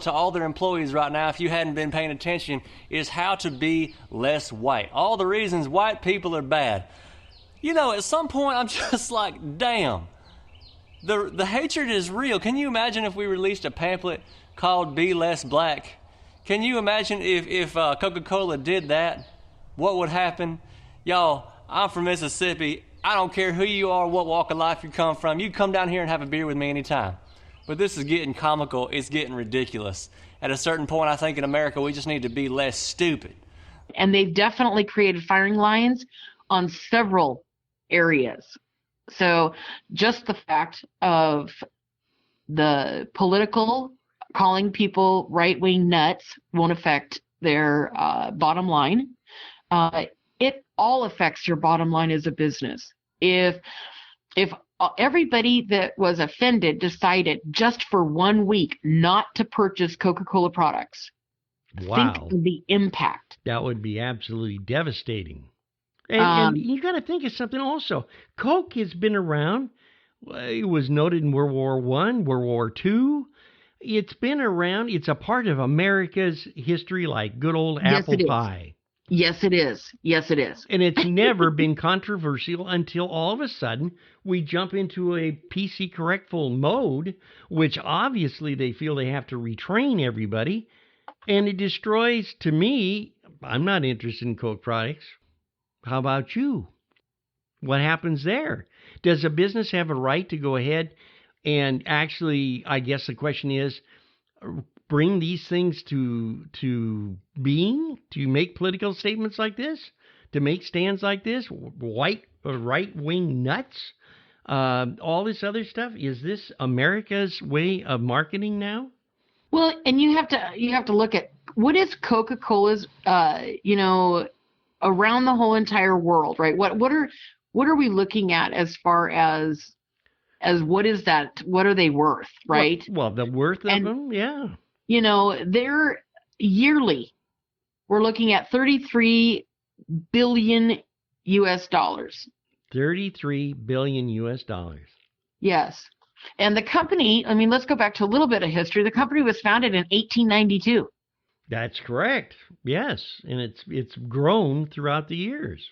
to all their employees right now, if you hadn't been paying attention, is how to be less white. All the reasons white people are bad. You know, at some point, I'm just like, damn. The hatred is real. Can you imagine if we released a pamphlet called Be Less Black? Can you imagine if Coca-Cola did that? What would happen? Y'all, I'm from Mississippi. I don't care who you are, what walk of life you come from. You can come down here and have a beer with me anytime. But this is getting comical. It's getting ridiculous. At a certain point, I think in America, we just need to be less stupid. And they've definitely created firing lines on several areas. So just the fact of the political calling people right-wing nuts won't affect their bottom line. It all affects your bottom line as a business. If everybody that was offended decided just for 1 week not to purchase Coca-Cola products, wow, think of the impact. That would be absolutely devastating. And you got to think of something also. Coke has been around. It was noted in World War I, World War II. It's been around. It's a part of America's history like good old apple pie. Yes, it is. Yes, it is. And it's never been controversial until all of a sudden we jump into a PC correctful mode, which obviously they feel they have to retrain everybody. And it destroys, to me, I'm not interested in Coke products. How about you? What happens there? Does a business have a right to go ahead and actually, I guess the question is, bring these things to being, to make political statements like this, to make stands like this, right-wing nuts, all this other stuff? Is this America's way of marketing now? Well, and you have to look at what is Coca-Cola's, around the whole entire world, right? What are we looking at as far as what is that? What are they worth, right? Well, the worth of them, yeah. They're yearly. We're looking at $33 billion US. 33 billion US dollars. Yes. And the company, let's go back to a little bit of history. The company was founded in 1892. That's correct. Yes, and it's grown throughout the years.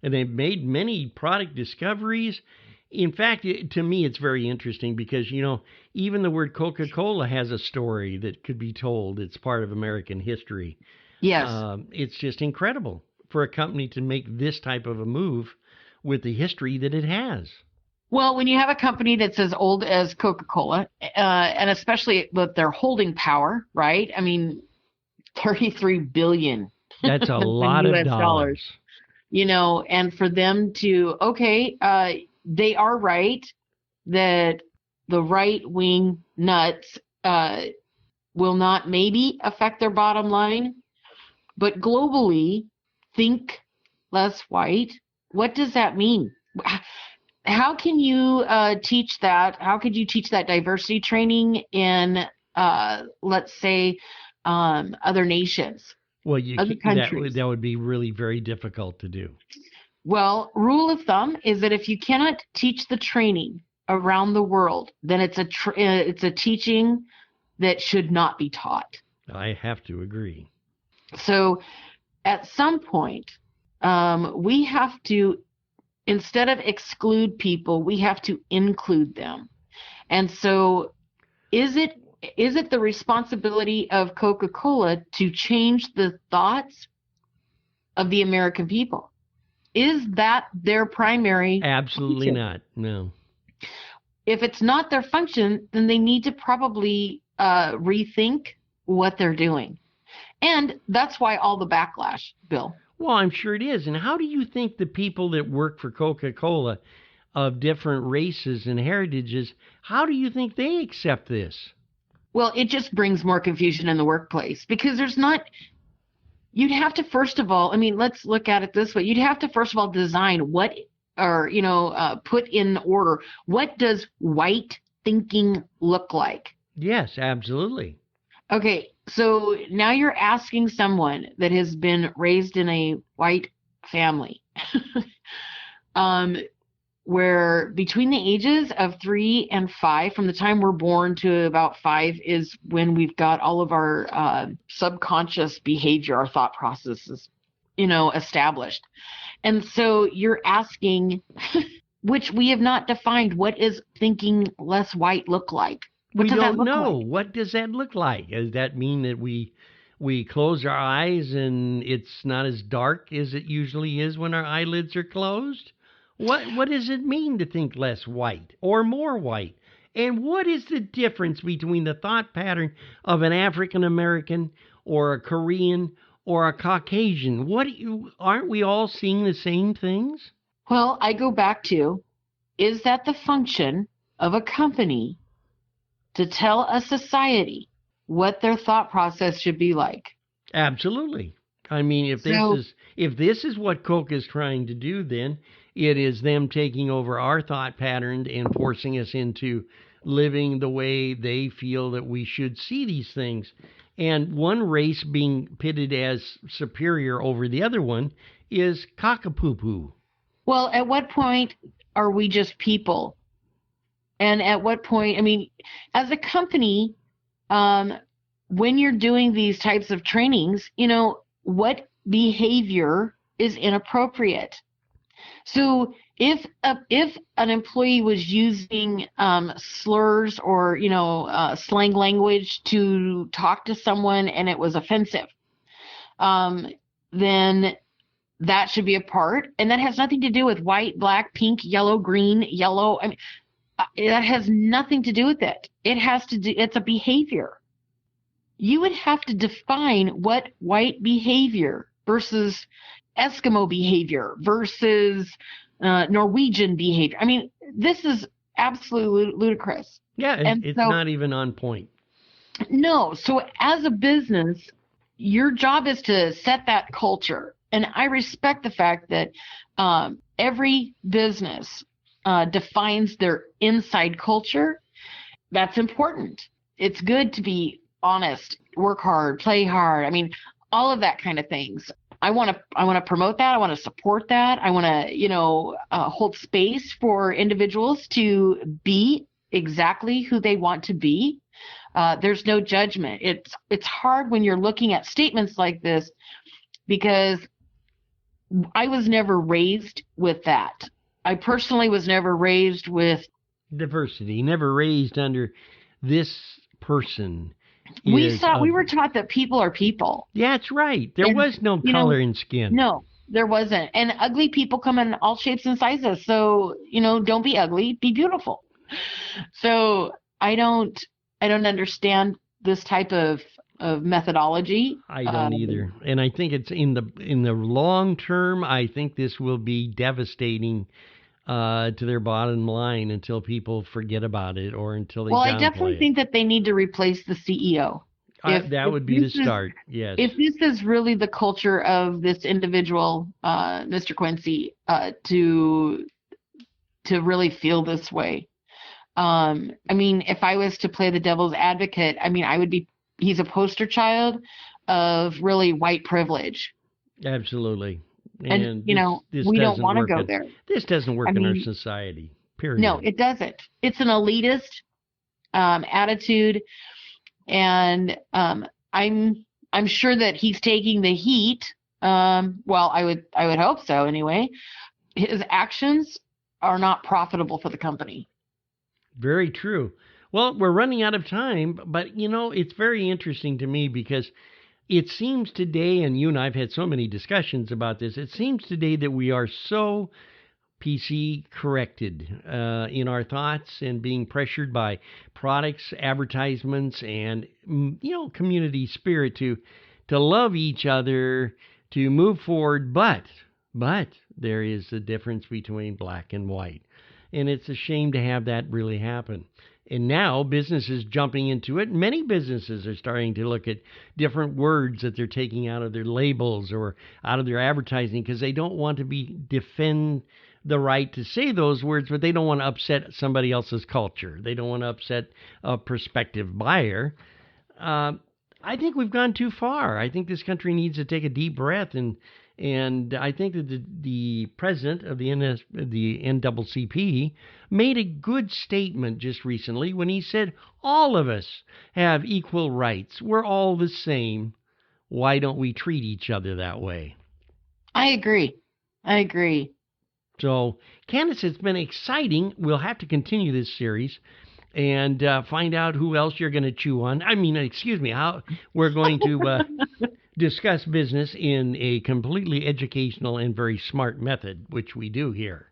And they've made many product discoveries. In fact, to me, it's very interesting because, even the word Coca-Cola has a story that could be told. It's part of American history. Yes. It's just incredible for a company to make this type of a move with the history that it has. Well, when you have a company that's as old as Coca-Cola, and especially with their holding power, right? 33 billion. That's a lot of dollars. And for them to, they are right that the right-wing nuts will not maybe affect their bottom line, but globally, think less white. What does that mean? How can you teach that? How could you teach that diversity training in, let's say, other nations? Well, other countries? That would be really very difficult to do. Well, rule of thumb is that if you cannot teach the training around the world, then it's a teaching that should not be taught. I have to agree. So, at some point, we have to, instead of exclude people, we have to include them. And so, is it the responsibility of Coca-Cola to change the thoughts of the American people? Is that their primary Absolutely function? Not. No. If it's not their function, then they need to probably rethink what they're doing. And that's why all the backlash, Bill. Well, I'm sure it is. And how do you think the people that work for Coca-Cola of different races and heritages, how do you think they accept this? Well, it just brings more confusion in the workplace because you'd have to, first of all, let's look at it this way. You'd have to, first of all, design put in order, what does white thinking look like? Yes, absolutely. Okay, so now you're asking someone that has been raised in a white family where between the ages of 3 and 5, from the time we're born to about 5, is when we've got all of our subconscious behavior, our thought processes, established. And so you're asking, which we have not defined, what is thinking less white look like? What does that look like? What does that look like? Does that mean that we close our eyes and it's not as dark as it usually is when our eyelids are closed? What does it mean to think less white or more white? And what is the difference between the thought pattern of an African American or a Korean or a Caucasian? Aren't we all seeing the same things? Well, I go back to, is that the function of a company to tell a society what their thought process should be like? Absolutely. I mean, if this is what Coke is trying to do, then it is them taking over our thought pattern and forcing us into living the way they feel that we should see these things. And one race being pitted as superior over the other one is cockapoo-poo. Well, at what point are we just people? And at what point, I mean, as a company, when you're doing these types of trainings, what behavior is inappropriate? So if an employee was using slurs or slang language to talk to someone and it was offensive, then that should be a part, and that has nothing to do with white, black, pink, yellow, green, yellow. I mean, that has nothing to do with it. It's a behavior. You would have to define what white behavior versus Eskimo behavior versus Norwegian behavior. I mean, this is absolutely ludicrous. Yeah, it's not even on point. No. So as a business, your job is to set that culture. And I respect the fact that every business defines their inside culture. That's important. It's good to be honest, work hard, play hard. I mean, all of that kind of things. I want to promote that. I want to support that. I want to, hold space for individuals to be exactly who they want to be. There's no judgment. It's hard when you're looking at statements like this, because I was never raised with that. I personally was never raised with diversity, never raised under this person. We were taught that people are people. Yeah, that's right. There was no color in skin. No, there wasn't. And ugly people come in all shapes and sizes. So, don't be ugly, be beautiful. So I don't understand this type of methodology. I don't either. And I think it's in the long term, I think this will be devastating to their bottom line until people forget about it or until they I definitely think that they need to replace the CEO. That would be the start, yes. If this is really the culture of this individual, Mr. Quincy, to really feel this way. I mean, if I was to play the devil's advocate, I mean, he's a poster child of really white privilege. Absolutely. And we don't want to go there. This doesn't work in our society, period. No, it doesn't. It's an elitist attitude. And I'm sure that he's taking the heat. Well, I would hope so anyway. His actions are not profitable for the company. Very true. Well, we're running out of time, but it's very interesting to me because it seems today, and you and I have had so many discussions about this, it seems today that we are so PC corrected in our thoughts and being pressured by products, advertisements, and community spirit to love each other, to move forward. But there is a difference between black and white, and it's a shame to have that really happen. And now businesses jumping into it. Many businesses are starting to look at different words that they're taking out of their labels or out of their advertising because they don't want to defend the right to say those words, but they don't want to upset somebody else's culture. They don't want to upset a prospective buyer. I think we've gone too far. I think this country needs to take a deep breath and And I think that the president of the NAACP made a good statement just recently when he said, all of us have equal rights. We're all the same. Why don't we treat each other that way? I agree. So, Candace, it's been exciting. We'll have to continue this series and find out who else you're going to chew on. How we're going to discuss business in a completely educational and very smart method, which we do here.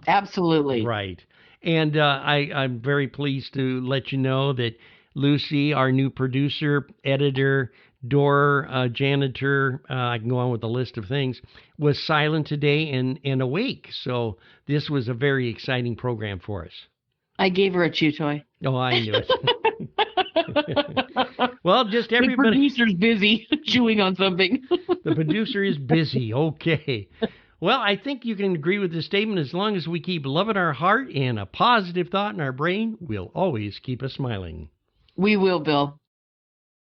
Absolutely. Right. And I'm very pleased to let you know that Lucy, our new producer, editor, door janitor, I can go on with a list of things, was silent today and awake. So this was a very exciting program for us. I gave her a chew toy. Oh, I knew it. Well, just everybody. The producer's busy chewing on something. The producer is busy. Okay. Well, I think you can agree with this statement. As long as we keep love in our heart and a positive thought in our brain, we'll always keep us smiling. We will, Bill.